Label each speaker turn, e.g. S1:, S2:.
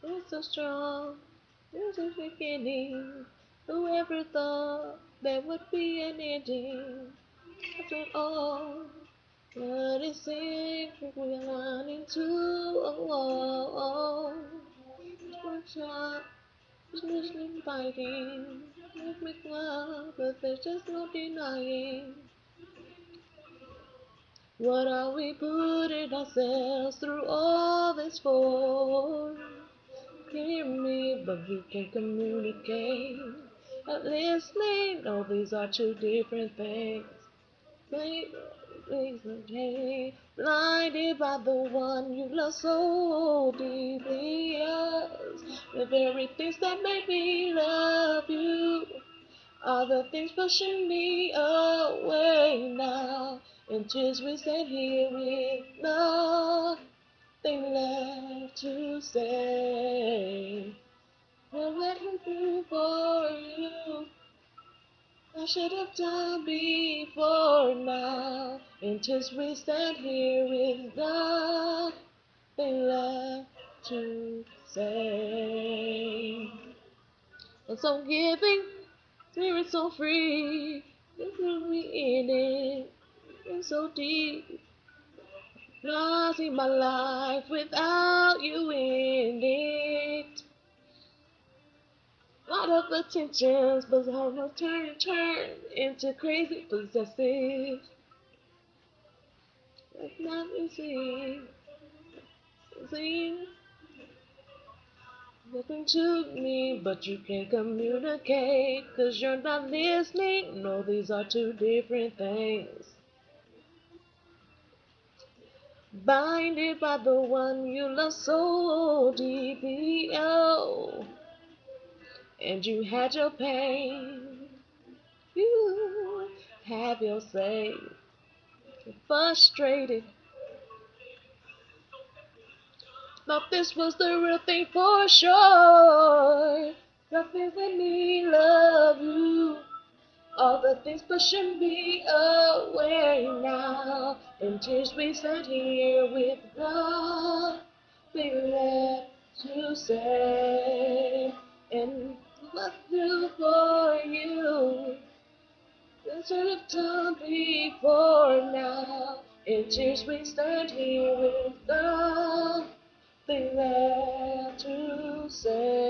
S1: It's so strong, it's a beginning. Whoever thought there would be an ending? After all, but it seems we're running to a wall. One shot, just listening, fighting. Make love, but there's just no denying. What are we putting ourselves through all this for? Hear me, but we can communicate. At listening, no, these are two different things. Please okay. Blinded by the one you love so deeply, yes. The very things that make me love you are the things pushing me away now. And just we stand here with nothing left to say. What let me do for you? I should have done before now. And just we stand here with nothing left to say. And so giving, spirit so free, you threw me in it, and so deep. Lost in my life without you in it. Lot of attentions, but almost turn into crazy possessive. Like not easy, see nothing to me, but you can't communicate, 'cause you're not listening. No, these are two different things. Binded by the one you love so deeply, oh, and you had your pain. You have your say. You're frustrated. Thought this was the real thing for sure. Nothing let me love you. All the things pushing me away now. And tears we sat here with nothing left to say. And what do for you? I should have done before now. In tears we stand here with nothing left to say.